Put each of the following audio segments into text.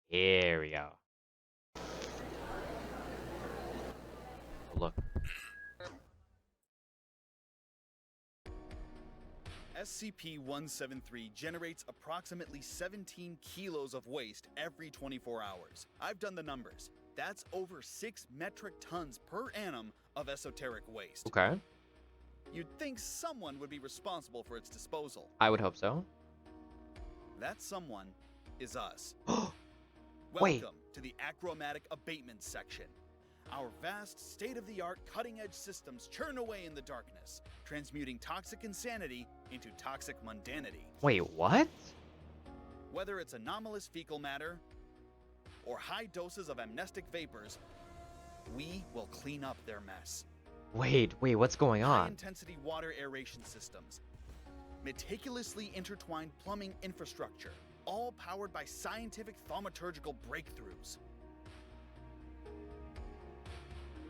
Here we go. Look. SCP-173 generates approximately 17 kilos of waste every 24 hours. I've done the numbers. That's over 6 metric tons per annum of esoteric waste. Okay. You'd think someone would be responsible for its disposal. I would hope so. That someone is us. Wait. Welcome to the Achromatic Abatement section. Our vast, state-of-the-art, cutting-edge systems churn away in the darkness, transmuting toxic insanity into toxic mundanity. Wait, what? Whether it's anomalous fecal matter or high doses of amnestic vapors, we will clean up their mess. Wait, what's going on? High-intensity water aeration systems, meticulously intertwined plumbing infrastructure, all powered by scientific thaumaturgical breakthroughs.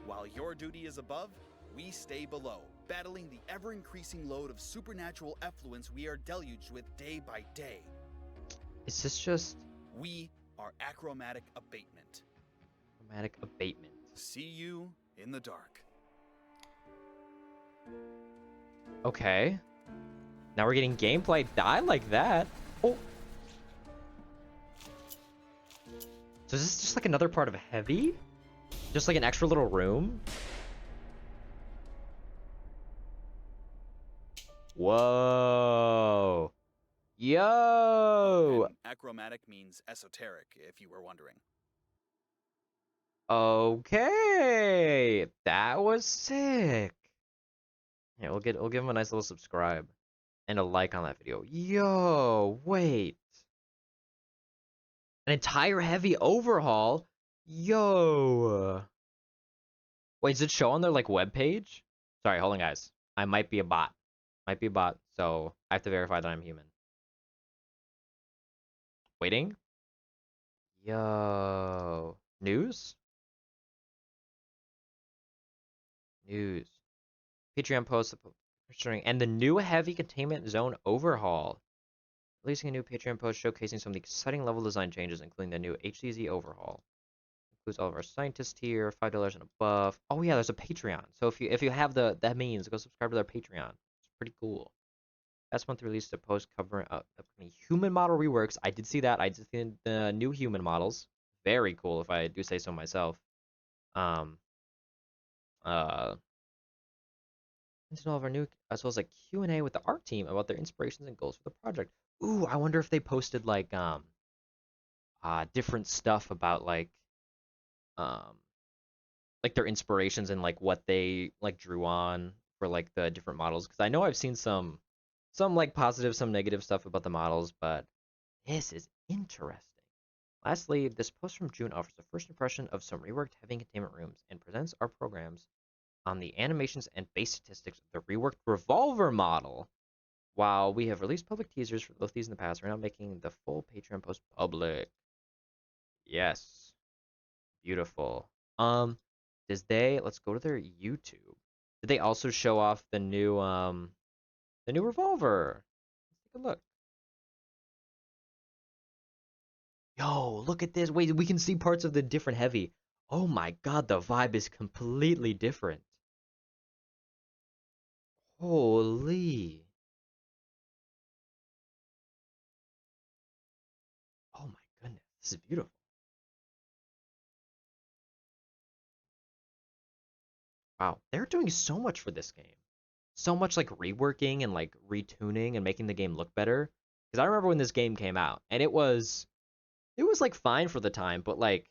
While your duty is above, we stay below, battling the ever-increasing load of supernatural effluence we are deluged with day by day. Is this just We are Achromatic Abatement. Achromatic Abatement? See you in the dark. Okay. Now we're getting gameplay. I like that. Oh. So is this just like another part of Heavy? Just like an extra little room? Whoa. Yo. And achromatic means esoteric, if you were wondering. Okay. That was sick. Yeah, we'll give him a nice little subscribe and a like on that video. Yo, wait. An entire Heavy overhaul? Yo. Wait, does it show on their like web page? Sorry, hold on guys. I might be a bot. Might be a bot, so I have to verify that I'm human. Waiting. Yo. News? News. Patreon post and the new Heavy containment zone overhaul. Releasing a new Patreon post showcasing some of the exciting level design changes, including the new HCZ overhaul. Includes all of our scientists here, $5 and above. Oh yeah, there's a Patreon. So if you have that means, go subscribe to their Patreon. It's pretty cool. Last month released a post covering upcoming human model reworks. I did see that. I did see the new human models. Very cool, if I do say so myself. All of our new, as well as a Q&A with the art team about their inspirations and goals for the project. Ooh, I wonder if they posted like different stuff about um their inspirations and like what they like drew on for like the different models, because I know I've seen some like positive, some negative stuff about the models, but this is interesting. Lastly, this post from June offers a first impression of some reworked Heavy containment rooms and presents our programs on the animations and base statistics of the reworked Revolver model. While we have released public teasers for both these in the past, we're now making the full Patreon post public. Yes. Beautiful. Let's go to their YouTube. Did they also show off the new Revolver? Let's take a look. Yo, look at this. Wait, we can see parts of the different Heavy. Oh my god, the vibe is completely different. Holy. Oh my goodness, this is beautiful. Wow, they're doing so much for this game. So much like reworking and like retuning and making the game look better. Because I remember when this game came out, and it was like fine for the time, but like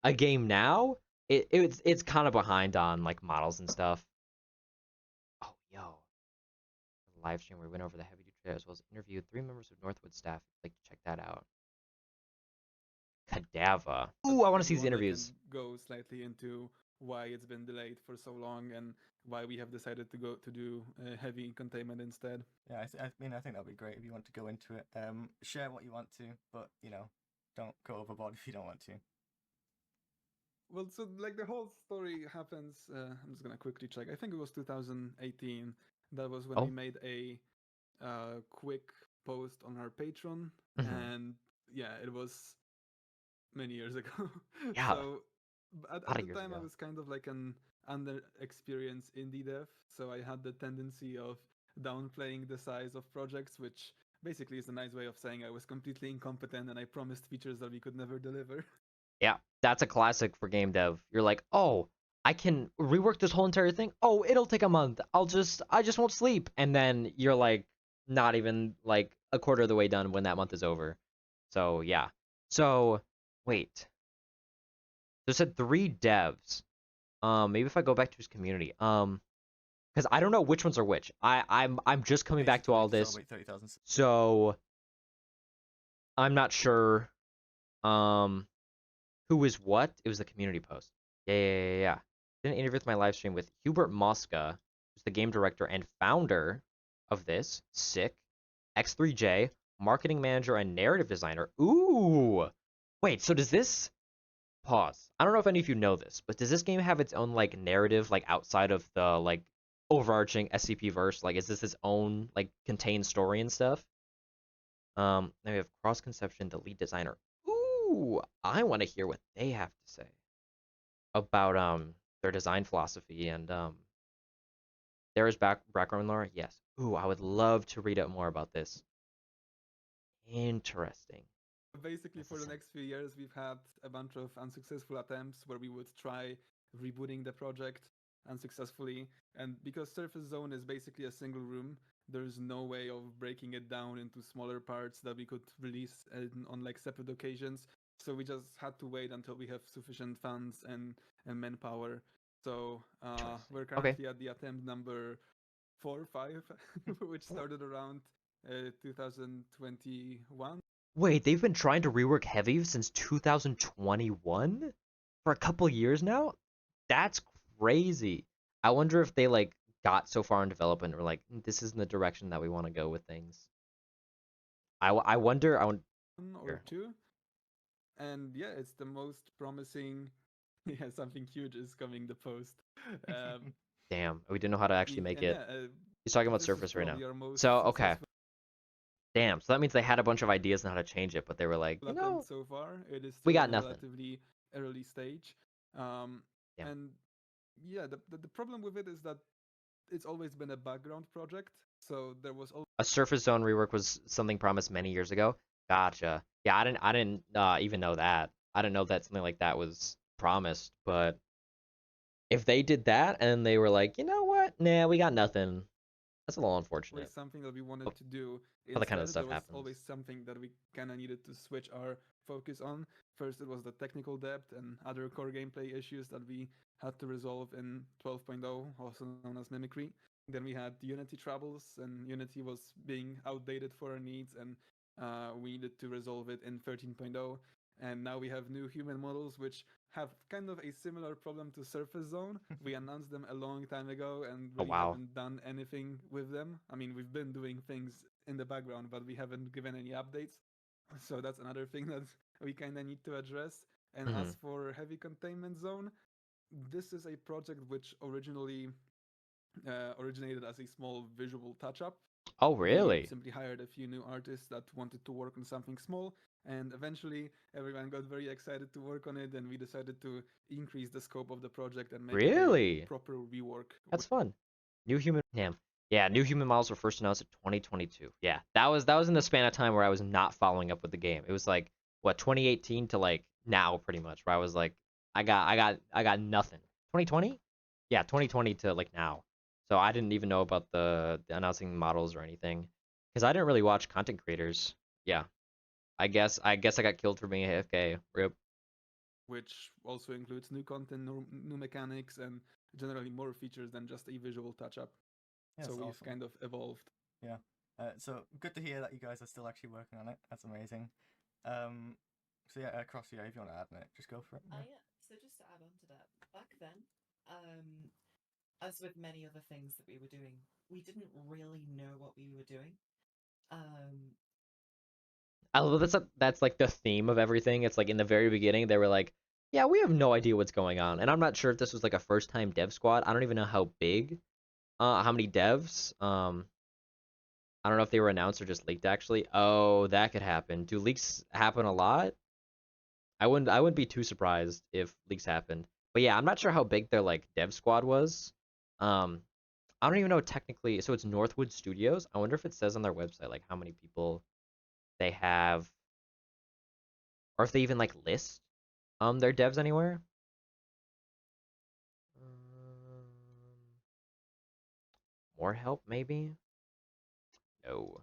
a game now, it's kind of behind on like models and stuff. Oh, yo, live stream where we went over the Heavy Duty as well as interviewed 3 members of Northwood staff. Like, check that out. Kadava. Ooh, I want to see these interviews. Go slightly into why it's been delayed for so long and why we have decided to do Heavy containment instead. Yeah, I mean, I think that'd be great if you want to go into it. Share what you want to, but don't go overboard if you don't want to. Well, so like the whole story happens. I'm just gonna quickly check. I think it was 2018. That was when we made a quick post on our Patreon, and yeah, it was many years ago. Yeah, So a at lot the of years time I ago. was kind of like an under-experienced indie dev, so I had the tendency of downplaying the size of projects, which basically is a nice way of saying I was completely incompetent and I promised features that we could never deliver. Yeah, that's a classic for game dev. You're like, oh, I can rework this whole entire thing. Oh, it'll take a month. I just won't sleep. And then you're like, not even like a quarter of the way done when that month is over. So yeah. So wait, there said 3 devs. Maybe if I go back to his community. Because I don't know which ones are which. I'm just coming back to Basically, all to this, celebrate 30,000. so I'm not sure. Um, who is what? It was the community post. Yeah. Did an interview with my live stream with Hubert Mosca, who's the game director and founder of this. Sick. X3J, marketing manager and narrative designer. Ooh. Wait, so does this pause? I don't know if any of you know this, but does this game have its own like narrative, like outside of the like overarching SCP verse? Like, is this its own like contained story and stuff? Then we have Cross Conception, the lead designer. Ooh, I want to hear what they have to say about their design philosophy and there is background lore. Yes. Ooh, I would love to read up more about this. Interesting. Basically, That's for the the next few years, we've had a bunch of unsuccessful attempts where we would try rebooting the project unsuccessfully. And because Surface Zone is basically a single room, there's no way of breaking it down into smaller parts that we could release on like separate occasions. So we just had to wait until we have sufficient funds and manpower. So interesting. we're Okay. currently at the attempt number 4 or 5, which started around 2021. Wait, they've been trying to rework Heavy since 2021 for a couple years now? That's crazy. I wonder if they like got so far in development or like this isn't the direction that we want to go with things. I wonder. I Or wonder. two. And yeah, it's the most promising. Yeah, something huge is coming the post. Um, Damn, we didn't know how to actually make and it. yeah, He's talking about this is Surface right now. probably our most So okay, successful damn. So that means they had a bunch of ideas on how to change it, but they were like, attempt so far. It is we still got in a nothing. relatively early stage. Um, Damn. and yeah, the problem with it is that it's always been a background project. So there was A Surface Zone rework was something promised many years ago. Gotcha. Yeah, I didn't even know that. I didn't know that something like that was promised. But if they did that and they were like, you know what? Nah, we got nothing. That's a little always unfortunate. something that we wanted But to do. that kind of Instead, there stuff was happens. always something that we kind of needed to switch our focus on. First, it was the technical depth and other core gameplay issues that we had to resolve in 12.0, also known as Mimicry. Then we had Unity troubles, and Unity was being outdated for our needs, and we needed to resolve it in 13.0. And now we have new human models, which have kind of a similar problem to Surface Zone. We announced them a long time ago and Oh really wow. haven't done anything with them. I mean, we've been doing things in the background, but we haven't given any updates. So that's another thing that we kind of need to address. And Hmm. as for Heavy Containment Zone, this is a project which originally originated as a small visual touch-up. Oh We really? simply hired a few new artists that wanted to work on something small, and eventually everyone got very excited to work on it, and we decided to increase the scope of the project and make it a Really? proper rework. That's fun. New human. Damn. Yeah, new human models were first announced in 2022. Yeah, that was in the span of time where I was not following up with the game. It was like what 2018 to like now, pretty much, where I was like, I got nothing. 2020? Yeah, 2020 to like now. So I didn't even know about the announcing models or anything, because I didn't really watch content creators. Yeah, I guess I got killed for being AFK. Rip. Which also includes new content, new mechanics, and generally more features than just a visual touch-up. Yeah, So that's we've awesome. kind of evolved. Yeah. So good to hear that you guys are still actually working on it. That's amazing. So yeah, Cross, yeah, if you want to add on it, just go for it. Yeah. So just to add on to that, back then, as with many other things that we were doing, we didn't really know what we were doing. I love that's like the theme of everything. It's like in the very beginning they were like, yeah, we have no idea what's going on, and I'm not sure if this was like a first time dev squad. I don't even know how big, how many devs. I don't know if they were announced or just leaked actually. Oh, that could happen. Do leaks happen a lot? I wouldn't be too surprised if leaks happened. But yeah, I'm not sure how big their like dev squad was. Um, I don't even know technically. So it's Northwood Studios. I wonder if it says on their website like how many people they have, or if they even like list their devs anywhere. Um, more help maybe? No,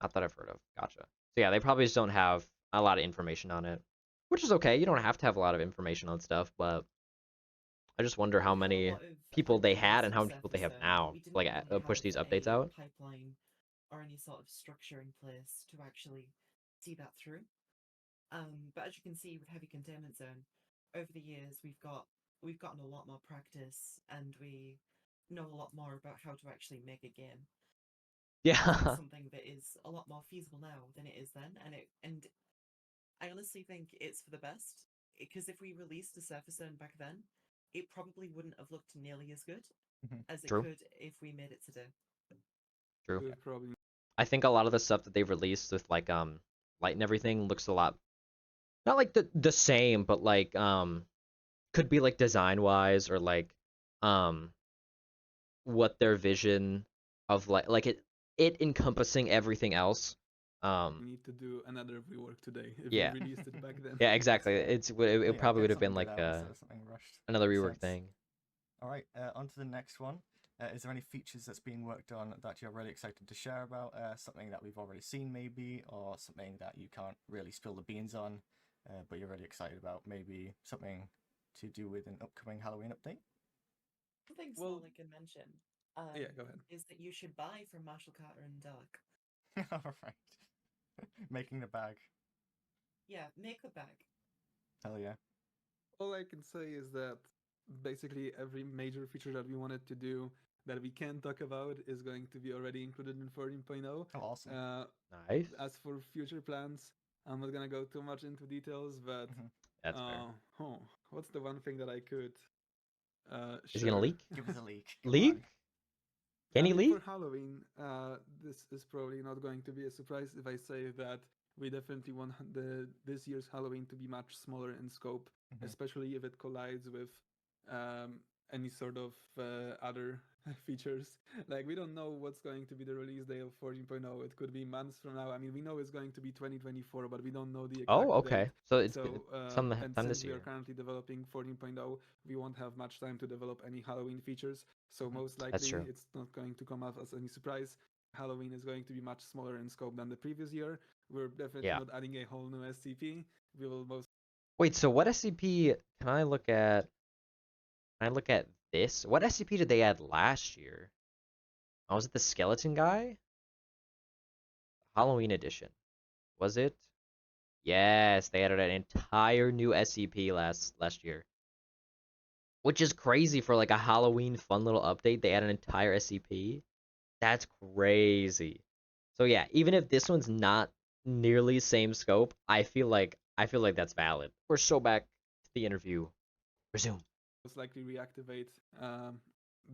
not that I've heard of. Gotcha. So yeah, they probably just don't have a lot of information on it, which is okay. You don't have to have a lot of information on stuff, but I just wonder how We had a many lot of people they had ideas and for how many people they Surface have Zone, but now we to didn't like really push have these updates a out. pipeline or any sort of structure in place to actually see that through. But as you can see with Heavy Containment Zone, over the years we've gotten a lot more practice and we know a lot more about how to actually make a game. Yeah. It's something that is a lot more feasible now than it is then, and I honestly think it's for the best. Because if we released a Surface Zone back then, it probably wouldn't have looked nearly as good Mhm. as it True. could if we made it today. True. We've probably I think a lot of the stuff that they've released with like light and everything looks a lot not like the same, but like could be like design wise or like um what their vision of like it encompassing everything else. we need to do another rework today if we Yeah. released it back then. Yeah, That's exactly. fair. It Well, it yeah, probably would get have been something good like out instead of something rushed. another Makes rework sense. thing. All right, on to the next one. Is there any features that's being worked on that you're really excited to share about? Something that we've already seen, maybe, or something that you can't really spill the beans on, but you're really excited about? Maybe something to do with an upcoming Halloween update? One thing Well, small I can mention yeah, go ahead. is that you should buy from Marshall Carter and Dark. All right. Making the bag. Yeah, make the bag. Hell yeah. All I can say is that basically every major feature that we wanted to do that we can talk about is going to be already included in 14.0. Oh, awesome. Nice. As for future plans, I'm not gonna go too much into details, but Mhm. That's fair. what's the one thing that I could Is he gonna share? leak? Give us a leak. Come Leak? on. Can I he mean, for leak? Halloween, this is probably not going to be a surprise if I say that we definitely want this year's Halloween to be much smaller in scope, Mhm. especially if it collides with um, any sort of other features. Like, we don't know what's going to be the release day of 14.0. It could be months from now. I mean, we know it's going to be 2024, but we don't know the Oh, exact date. okay. So it's So, some and time since this we are year. currently developing 14.0, we won't have much time to develop any Halloween features. So Mhm. most That's likely true. it's not going to come out as any surprise. Halloween is going to be much smaller in scope than the previous year. We're definitely Yeah. not adding a whole new SCP. We will most Wait, so what SCP can I look at? Can I look at this? What SCP did they add last year? Oh, was it the skeleton guy? Halloween edition. Was it? Yes, they added an entire new SCP last year. Which is crazy for like a Halloween fun little update. They add an entire SCP. That's crazy. So yeah, even if this one's not nearly same scope, I feel like that's valid. We're so back to the interview. Resume. likely reactivate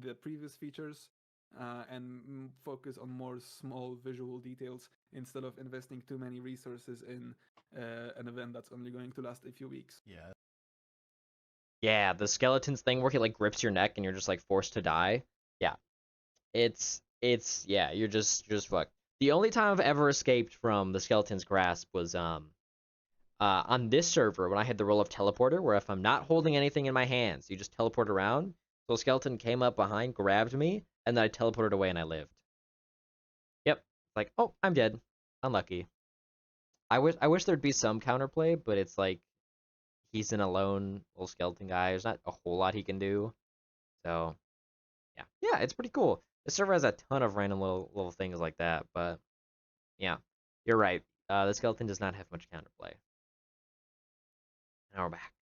the previous features and focus on more small visual details instead of investing too many resources in an event that's only going to last a few weeks. Yeah. Yeah, the skeletons thing where he like grips your neck and you're just like forced to die. Yeah. It's yeah, you're just fucked. The only time I've ever escaped from the skeleton's grasp was on this server when I had the role of teleporter, where if I'm not holding anything in my hands, you just teleport around. So a skeleton came up behind, grabbed me, and then I teleported away and I lived. Yep. Like, oh, I'm dead. Unlucky. I wish there'd be some counterplay, but it's like he's an alone little skeleton guy. There's not a whole lot he can do. So yeah. Yeah, it's pretty cool. The server has a ton of random little things like that, but yeah. You're right. The skeleton does not have much counterplay. Now we're back.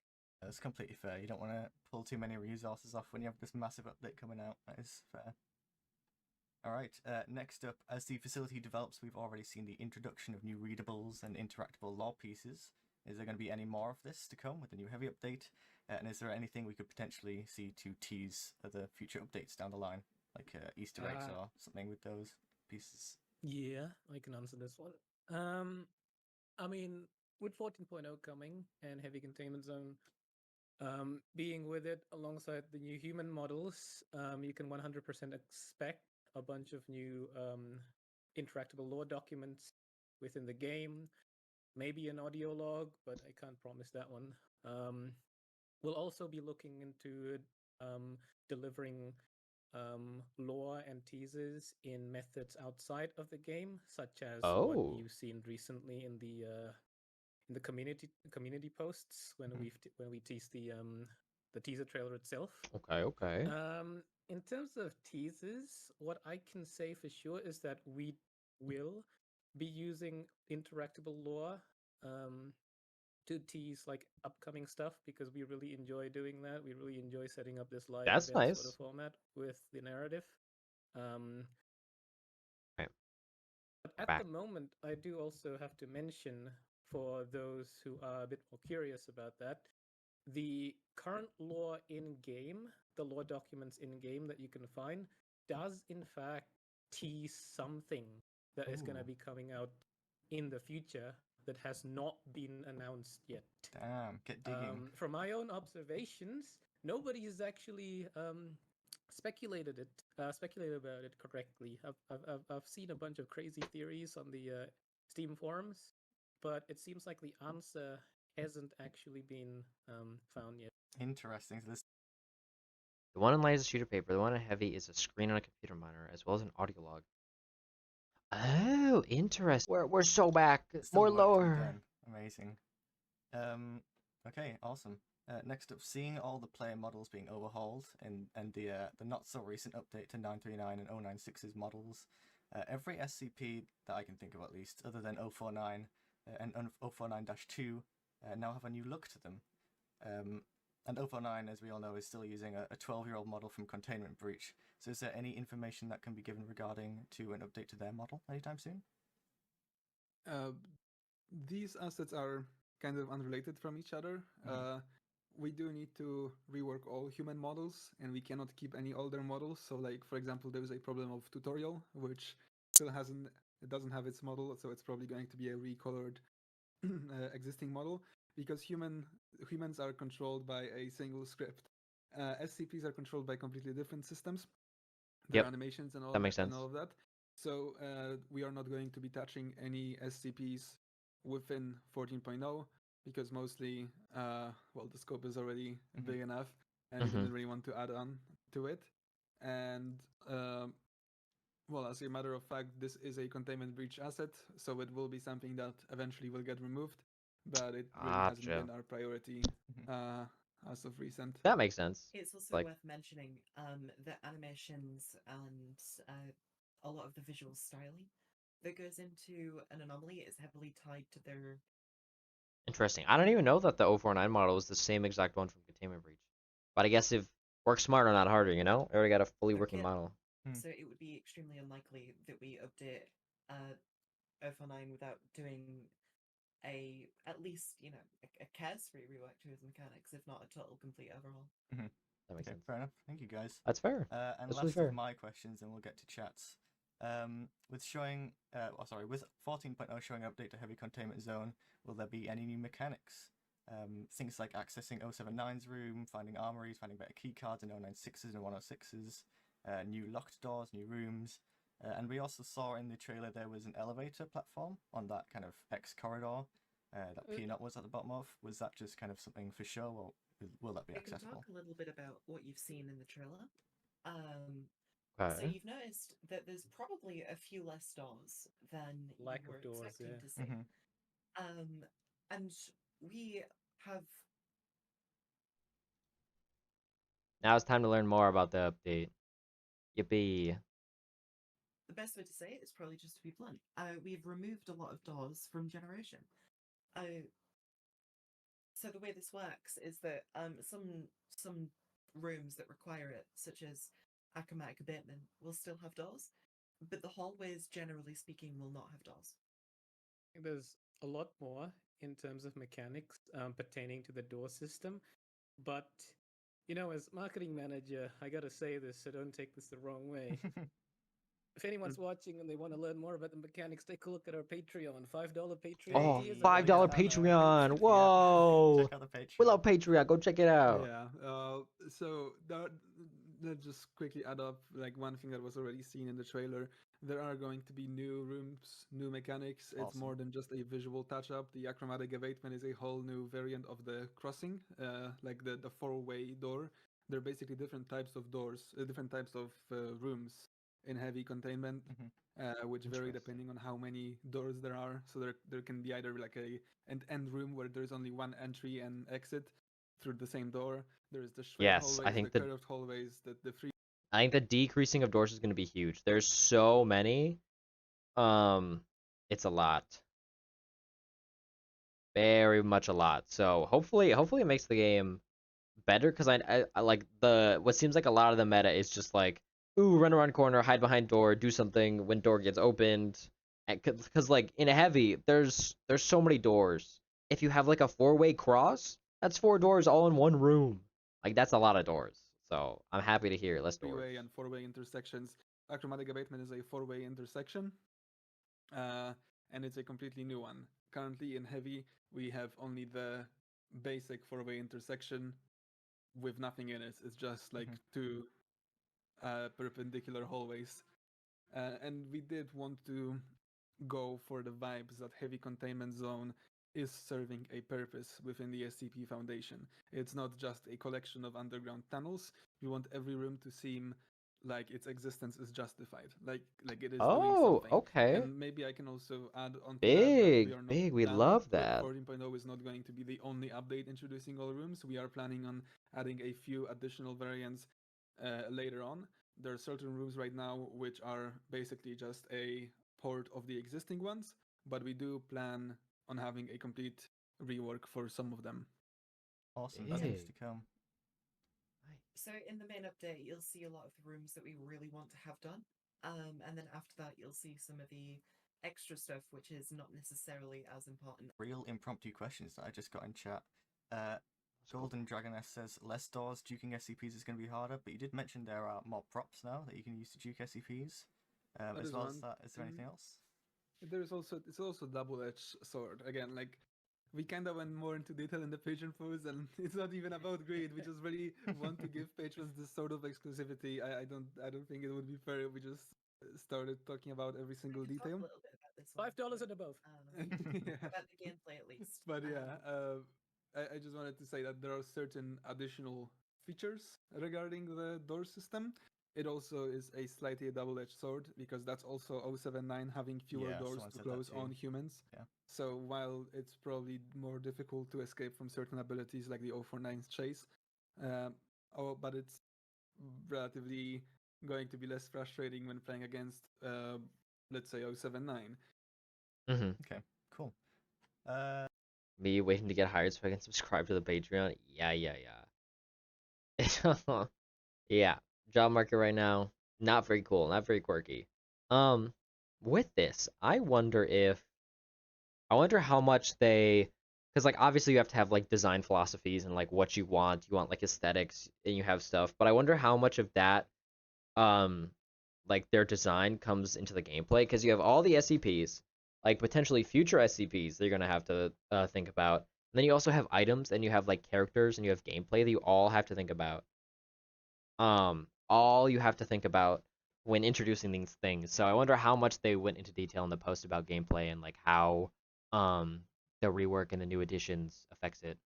That's completely fair. You don't want to pull too many resources off when you have this massive update coming out. That is fair. All right, next up, as the facility develops, we've already seen the introduction of new readables and interactable lore pieces. Is there going to be any more of this to come with the new heavy update? And is there anything we could potentially see to tease other future updates down the line, like Easter eggs or something with those pieces? Yeah, I can answer this one. I mean, with 14.0 coming and heavy containment zone being with it alongside the new human models, you can 100% expect a bunch of new interactable lore documents within the game. Maybe an audio log, but I can't promise that one. We'll also be looking into delivering lore and teasers in methods outside of the game, such as what Oh, you've seen recently in the community posts when we teased the teaser trailer itself. okay, okay. In terms of teasers, what I can say for sure is that we will be using interactable lore to tease like upcoming stuff because we really enjoy doing that. We really enjoy setting up this live That's event sort of nice. format with the narrative. Um, Right, but we're at the back. moment, I do also have to mention for those who are a bit more curious about that, the current lore in game, the lore documents in game that you can find, does in fact tease something that is going to Ooh, be coming out in the future that has not been announced yet. damn, get digging. From my own observations, nobody has actually speculated about it correctly. I've seen a bunch of crazy theories on the Steam forums, but it seems like the answer hasn't actually been found yet. Interesting. So this The one in light is a sheet of paper. The one in heavy is a screen on a computer monitor, as well as an audio log. Oh, interesting. We're so back. still More work to be lower. done. Amazing. Okay, awesome. Next up, seeing all the player models being overhauled and the not so recent update to 939 and 096's models. Every SCP that I can think of, at least, other than 049 and 049-2, now have a new look to them. And 049, as we all know, is still using a 12-year-old model from Containment Breach. So is there any information that can be given regarding to an update to their model anytime soon? These assets are kind of unrelated from each other. We do need to rework all human models, and we cannot keep any older models. So, like for example, there is a problem of tutorial, which still it doesn't have its model, so it's probably going to be a recolored existing model because humans are controlled by a single script. SCPs are controlled by completely different systems, their Yep, animations and that makes and sense. all of that. So we are not going to be touching any SCPs within 14.0 because mostly, well, the scope is already big enough, and we Mm-hmm. didn't really want to add on to it. And well, as a matter of fact, this is a containment breach asset, so it will be something that eventually will get removed, but it really hasn't Gotcha. been our priority as of recent. That makes sense. It's also Like, worth mentioning the animations and a lot of the visual styling that goes into an anomaly is heavily tied to their. interesting. I don't even know that the 049 model is the same exact one from Containment Breach. But I guess if work smarter, not harder, you know? I already got a fully working Okay, model. so it would be extremely unlikely that we update 049 without doing at least a cursory rework to his mechanics, if not a total complete overhaul. That makes Okay, sense. fair enough. Thank you, guys. That's fair. And That's really last of fair. my questions, and we'll get to chats. With showing, with 14.0 showing an update to Heavy Containment Zone, will there be any new mechanics? Things like accessing 079's room, finding armories, finding better keycards in 096's and 106's, new locked doors, new rooms. And we also saw in the trailer there was an elevator platform on that kind of X corridor that Peanut was at the bottom of. Was that just kind of something for show, or will that be I can accessible? talk a little bit about what you've seen in the trailer. So Okay. you've noticed that there's probably a few less doors than Lack you were of doors, expecting yeah. to see. And we have Now it's time to learn more about the update. Yippee. the best way to say it is probably just to be blunt. We've removed a lot of doors from generation. So the way this works is that some rooms that require it, such as Akamatic abatement, will still have doors, but the hallways, generally speaking, will not have doors. There's a lot more in terms of mechanics pertaining to the door system, but as marketing manager, I gotta say this, so don't take this the wrong way. If anyone's watching and they want to learn more about the mechanics, take a look at our Patreon. $5 Patreon Oh, tiers $5 available. Patreon. Yeah. Whoa. Check out the We Patreon. love Patreon. Go check it out. Yeah. So let's just quickly add up like one thing that was already seen in the trailer. There are going to be new rooms, new mechanics. It's Awesome. more than just a visual touch-up. The achromatic abatement is a whole new variant of the crossing, like the four-way door. They're basically different types of doors, different types of rooms in heavy containment, which vary Interesting. depending on how many doors there are. So there can be either like an end room where there's only one entry and exit through the same door. There's the straight Yes, hallways, the curved hallways, the three. I think the decreasing of doors is going to be huge. There's so many. It's a lot. Very much a lot. So hopefully it makes the game better because I like what seems like a lot of the meta is just like, ooh, run around corner, hide behind door, do something when door gets opened. Because like in a heavy, there's so many doors. If you have like a 4-way cross, that's 4 doors all in one room. Like that's a lot of doors. So I'm happy to hear less doors. Three-way and four-way intersections. Achromatic abatement is a four-way intersection, and it's a completely new one. Currently in heavy, we have only the basic four-way intersection with nothing in it. It's just like two perpendicular hallways. And we did want to go for the vibes that heavy containment zone is serving a purpose within the SCP Foundation. It's not just a collection of underground tunnels. We want every room to seem like its existence is justified, like it is doing Oh, something. okay. And maybe I can also add on to that we are not Big. We done love with that. 14.0 is not going to be the only update introducing all rooms. We are planning on adding a few additional variants later on. There are certain rooms right now which are basically just a port of the existing ones, but we do plan on having a complete rework for some of them. Awesome. That's things Big. to come. So in the main update, you'll see a lot of the rooms that we really want to have done. And then after that, you'll see some of the extra stuff, which is not necessarily as important. Real impromptu questions that I just got in chat. Golden Dragoness says less doors duking SCPs is going to be harder, but you did mention there are more props now that you can use to duke SCPs. As well as that, is there anything else? It's also double-edged sword. Again, like we kind of went more into detail in the patron post, and it's not even about greed. We just really want to give patrons this sort of exclusivity. I don't think it would be fair if we just started talking about every single We can detail. talk a little bit about this one. $5 and above. Yeah. About the gameplay at least. But yeah, I just wanted to say that there are certain additional features regarding the door system. It also is a slightly double-edged sword because that's also 079 having fewer Yeah, doors someone to said that close too. on humans. Yeah. So while it's probably more difficult to escape from certain abilities like the 049's chase, but it's relatively going to be less frustrating when playing against, let's say, 079. Okay, cool. Me waiting to get hired so I can subscribe to the Patreon. Yeah. Yeah. Job market right now, not very cool, not very quirky. With this, I wonder how much because like obviously you have to have like design philosophies and like what you want. You want like aesthetics and you have stuff, but I wonder how much of that, um, like their design comes into the gameplay because you have all the SCPs, like potentially future SCPs that you're gonna have to think about. And then you also have items and you have like characters and you have gameplay that you all have to think about. All you have to think about when introducing these things. So I wonder how much they went into detail in the post about gameplay and like how the rework and the new additions affects it.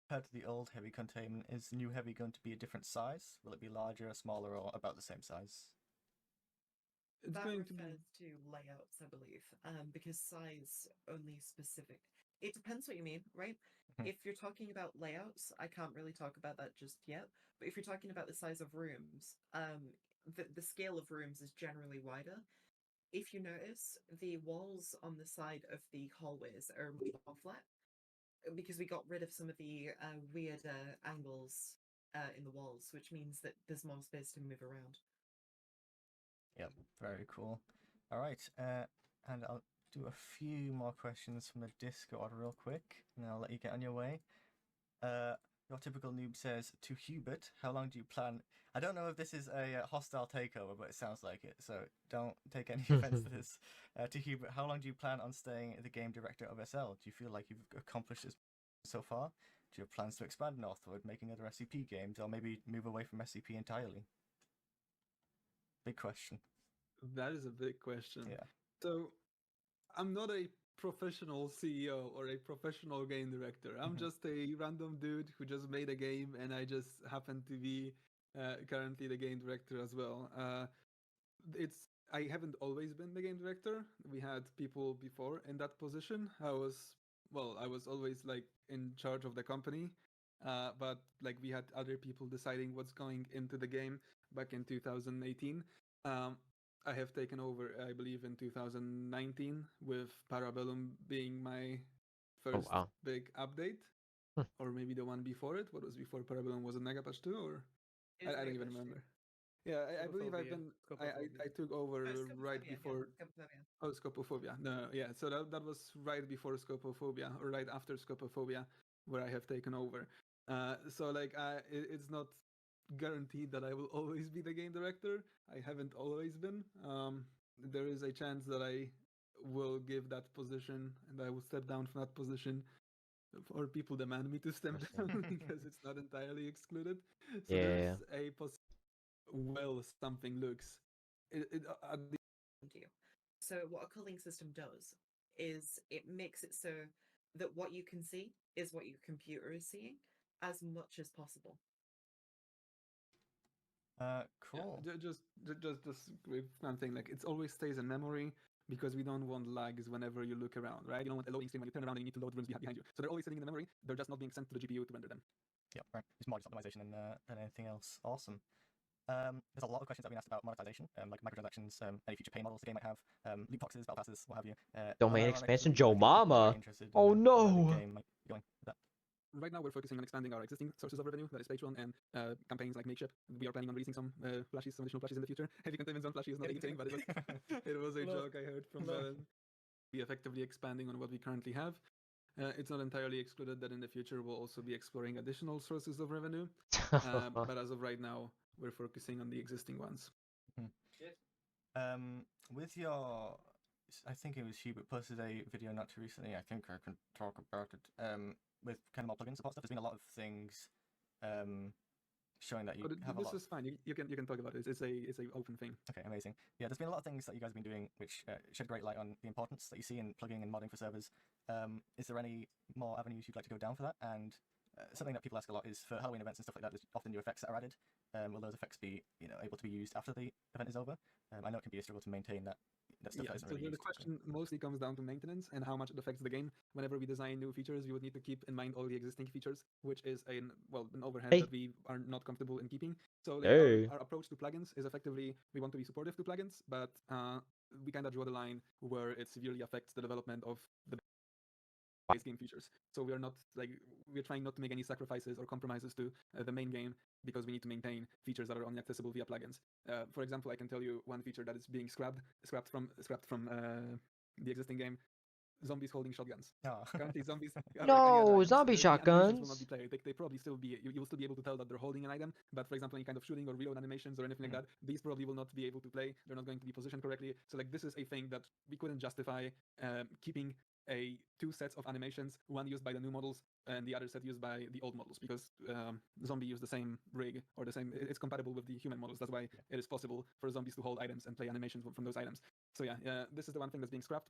Compared to the old heavy containment, is the new heavy going to be a different size? Will it be larger, smaller, or about the same size? It's that going refers to layouts, I believe, because size only specific. It depends what you mean, right? If you're talking about layouts, I can't really talk about that just yet. But if you're talking about the size of rooms, the scale of rooms is generally wider. If you notice, the walls on the side of the hallways are much more flat because we got rid of some of the weird angles in the walls, which means that there's more space to move around. Yep, very cool. All right, and I'll do a few more questions from the Discord real quick, and I'll let you get on your way. Your typical noob says to Hubert, how long do you plan? I don't know if this is a hostile takeover, but it sounds like it, so don't take any offense to this. To Hubert, how long do you plan on staying the game director of SL? Do you feel like you've accomplished this so far? Do you have plans to expand northward, making other SCP games, or maybe move away from SCP entirely? Big question. That is a big question. Yeah. So, I'm not a professional CEO or a professional game director. I'm Mhm. just a random dude who just made a game, and I just happen to be currently the game director as well. It's I haven't always been the game director. We had people before in that position. I was always like in charge of the company, but like we had other people deciding what's going into the game back in 2018. Um, I have taken over, I believe, in 2019 with Parabellum being my Oh first wow. big update, Hmm. or maybe the one before it. What was before Parabellum? Was it Megapatch 2 or It was I don't even Megapatch 2. remember. Yeah, I believe I've Scopophobia. been. Scopophobia. I took over Oh, right Scopophobia, yeah, before. Scopophobia. Oh, Scopophobia. No, yeah. So that was right before Scopophobia, or right after Scopophobia, where I have taken over. So like, it's not guaranteed that I will always be the game director. I haven't always been. There is a chance that I will give that position, and I will step down from that position, or people demand me to step I see. down because it's not entirely excluded. So there Yeah. is a well something looks. At the To you. So what a culling system does is it makes it so that what you can see is what your computer is seeing as much as possible. Cool. just with one thing, like it always stays in memory because we don't want lags whenever you look around, right? You don't want a loading screen when you turn around and you need to load rooms behind you. So they're always sitting in the memory. They're just not being sent to the GPU to render them. Yeah, right. It's more just optimization than anything else. Awesome. There's a lot of questions that have been asked about monetization, like microtransactions, any future pay models the game might have, loot boxes, battle passes, what have you. Domain unironically, expansion, I Joe think people are Mama. very interested Oh in where the no. game might be going with that. Right now, we're focusing on expanding our existing sources of revenue, that is Patreon and campaigns like Makeship. We are planning on releasing some flashes, some additional flashes in the future. Heavy containment zone flashy is not a good thing, but it was a Love- joke I heard from love. Valen. Be effectively expanding on what we currently have. It's not entirely excluded that in the future we'll also be exploring additional sources of revenue. But as of right now, we're focusing on the existing ones. With your, I think it was Hubert posted a video not too recently. I think I can talk about it. With kind of more plugin support stuff. There's been a lot of things, showing that you have a This lot. is fine. You can talk about it. It's a open thing. Okay, amazing. Yeah, there's been a lot of things that you guys have been doing which shed great light on the importance that you see in plugging and modding for servers. Is there any more avenues you'd like to go down for that? And something that people ask a lot is for Halloween events and stuff like that, there's often new effects that are added. Will those effects be able to be used after the event is over? I know it can be a struggle to maintain that stuff Yeah, that isn't so really the used. question mostly comes down to maintenance and how much it affects the game. Whenever we design new features, we would need to keep in mind all the existing features, which is an overhead Hey. that we are not comfortable in keeping. So like Hey. our approach to plugins is effectively we want to be supportive to plugins, but we kind of draw the line where it severely affects the development of the base game features. So we're trying not to make any sacrifices or compromises to the main game because we need to maintain features that are only accessible via plugins. For example, I can tell you one feature that is being scrapped from the existing game: zombies holding shotguns. Oh. Currently, zombies are No, items. zombie The animations will not shotguns. be played. They probably still be. You will still be able to tell that they're holding an item, but for example, any kind of shooting or reload animations or anything like that, these probably will not be able to play. They're not going to be positioned correctly. So like this is a thing that we couldn't justify keeping two sets of animations, one used by the new models and the other set used by the old models, because zombie use the same rig or the same. It's compatible with the human models. That's why it is possible for zombies to hold items and play animations from those items. So yeah, this is the one thing that's being scrapped.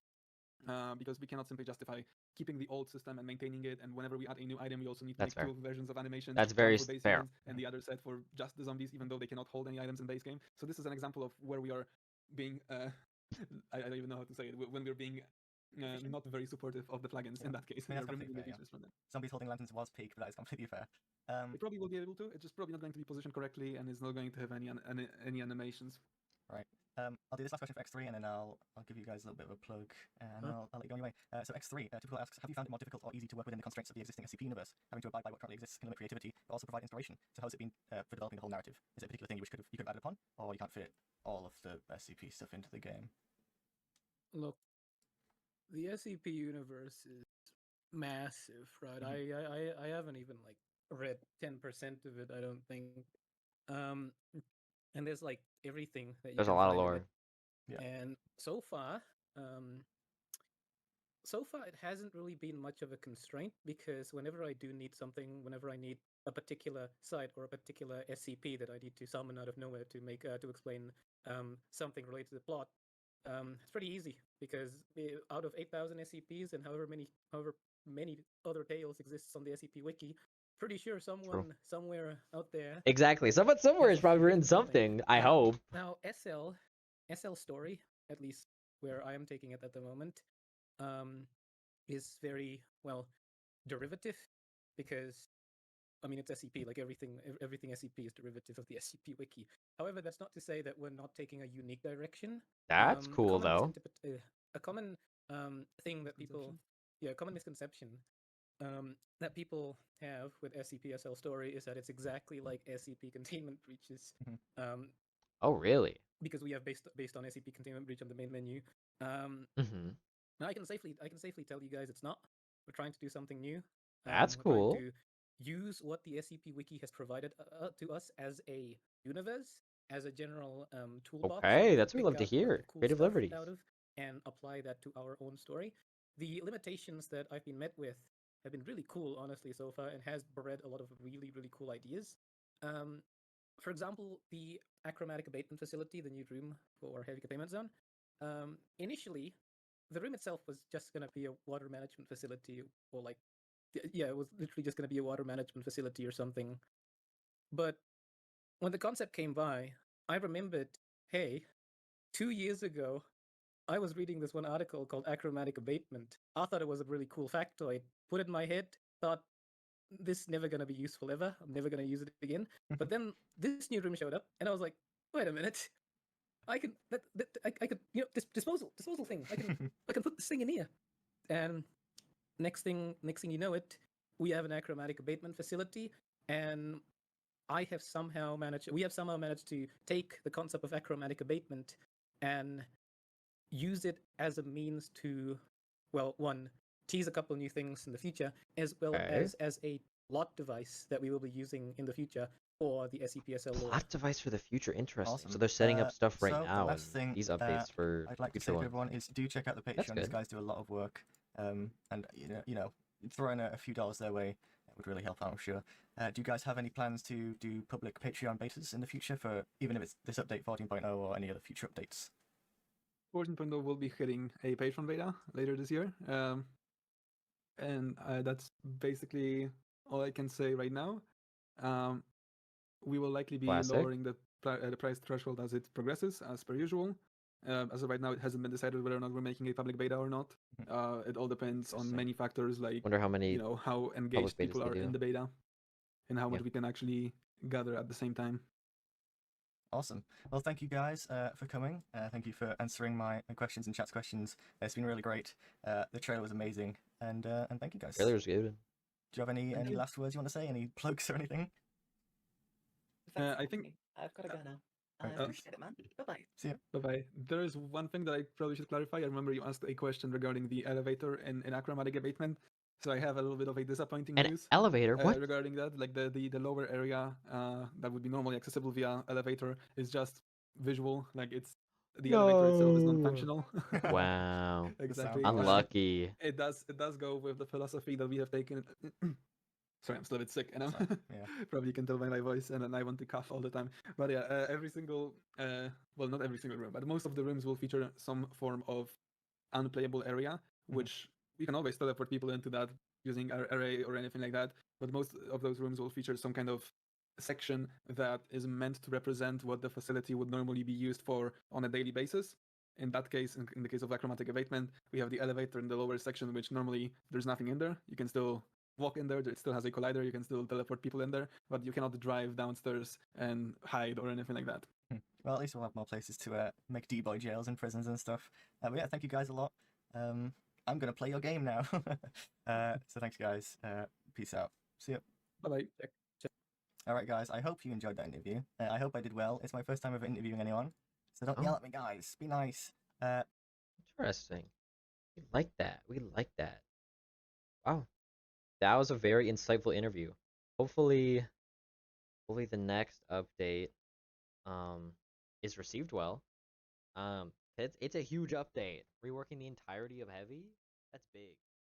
Because we cannot simply justify keeping the old system and maintaining it. And whenever we add a new item, we also need to That's make fair. two versions of animations. That's one very for base fair. humans and the other set for just the zombies, even though they cannot hold any items in base game. So this is an example of where we are being, I don't even know how to say it, when we're being not very supportive of the plugins in that case. I mean, We that's are completely removing the fair, yeah. features from them. Zombies holding lanterns was peak, but that is completely fair. They probably will be able to. It's just probably not going to be positioned correctly, and it's not going to have any animations. Right. I'll do this last question for X3, and then I'll give you guys a little bit of a plug, and I'll let you go on your way. So X3, Typical asks, have you found it more difficult or easy to work within the constraints of the existing SCP universe, having to abide by what currently exists can limit creativity, but also provide inspiration? So how's it been for developing the whole narrative? Is it a particular thing you could have added upon, or you can't fit all of the SCP stuff into the game? Look, the SCP universe is massive, right? I haven't even like read 10% of it, I don't think. Um, and there's like everything that you There's a can lot of find in it. lore. Yeah. And um, so far it hasn't really been much of a constraint because whenever I do need something, whenever I need a particular site or a particular SCP that I need to summon out of nowhere to make to explain something related to the plot, it's pretty easy because out of 8,000 SCPs and however many other tales exists on the SCP wiki, pretty sure True. someone somewhere out there Exactly. Someone somewhere has has probably written written something. something. I hope. Now SL story, at least where I am taking it at the moment, um, is very well derivative because I mean it's SCP, like everything SCP is derivative of the SCP wiki. However, that's not to say that we're not taking a unique direction. That's cool though. A common thing that people, Misconception? yeah, common misconception that people have with SCP-SL story is that it's exactly like SCP containment breaches. Mhm. Um, Oh really? because we have based on SCP containment breach on the main menu. Um, Mm-hmm. I can safely tell you guys it's not. We're trying to do something new. That's We're trying cool. to use what the SCP Wiki has provided to us as a universe, as a general toolbox that Okay, we can that's what we pick love to out a lot of hear. the cool Creative stuff liberties. out of and apply that to our own story. The limitations that I've been met with have been really cool, honestly, so far, and has bred a lot of really cool ideas. Um, for example, the achromatic abatement facility, the new room for Heavy Containment Zone. Initially, the room itself was just going to be a water management facility, or like, yeah, it was literally just going to be a water management facility or something. But when the concept came by, I remembered, hey, 2 years ago, I was reading this one article called Achromatic Abatement. I thought it was a really cool factoid. Put it in my head, thought this is never going to be useful ever. I'm never going to use it again. But then this new room showed up, and I was like, wait a minute. I could this disposal thing. I can put this thing in here, and next thing you know it, we have an achromatic abatement facility, and we have somehow managed to take the concept of achromatic abatement and use it as a means to, well, one, tease a couple new things in the future, as well Okay. as a plot device that we will be using in the future for the SCP-SL lore. Plot device for the future. Interesting. Awesome. So they're setting up stuff right So the now and last thing these updates for I'd like to future say to ones. everyone is do check out the That's Patreon. These good. guys do a lot of work, and throwing a few dollars their way would really help out, I'm sure. Do you guys have any plans to do public Patreon betas in the future for even if it's this update 14.0 or any other future updates? 14.0 will be hitting a Patreon beta later this year. And that's basically all I can say right now. We will likely be Classic. lowering the price threshold as it progresses, as per usual. As of right now, it hasn't been decided whether or not we're making a public beta or not. It all depends on Interesting. many factors, like Wonder how many how engaged betas people they are do. in the beta, and how much Yeah. we can actually gather at the same time. Awesome. Well, thank you guys for coming. Thank you for answering my questions and chat's questions. It's been really great. The trailer was amazing, and thank you guys. Trailer's good. Do you have any you. last words you want to say? Any plugs or anything? Thanks I for think- having me. I've got to go now. Right, I thanks. appreciate it, man. Bye-bye. See ya. Bye-bye. There is one thing that I probably should clarify. I remember you asked a question regarding the elevator in achromatic abatement. So I have a little bit of a disappointing An news elevator? What? regarding that. Like the lower area that would be normally accessible via elevator is just visual. Like the elevator itself is No. non-functional. Wow. Exactly. Unlucky. It does go with the philosophy that we have taken. Sorry, I'm still a bit sick, and Sorry, yeah. probably you can tell by my voice, and then I want to cough all the time. But yeah, every single, well, not every single room, but most of the rooms will feature some form of unplayable area, which we can always teleport people into that using our array or anything like that. But most of those rooms will feature some kind of section that is meant to represent what the facility would normally be used for on a daily basis. In that case, in the case of achromatic abatement, we have the elevator in the lower section, which normally there's nothing in there. You can still walk in there, it still has a collider, you can still teleport people in there, but you cannot drive downstairs and hide or anything like that. Well, at least we'll have more places to make D-boy jails and prisons and stuff. But yeah, thank you guys a lot. I'm going to play your game now. So thanks, guys. Peace out. See ya. Bye-bye. All right, guys. I hope you enjoyed that interview. I hope I did well. It's my first time ever interviewing anyone. So don't yell at me, guys. Be nice. Interesting. We like that. We like that. Wow. That was a very insightful interview. hopefully the next update is received well. It's a huge update. Reworking the entirety of Heavy, that's big.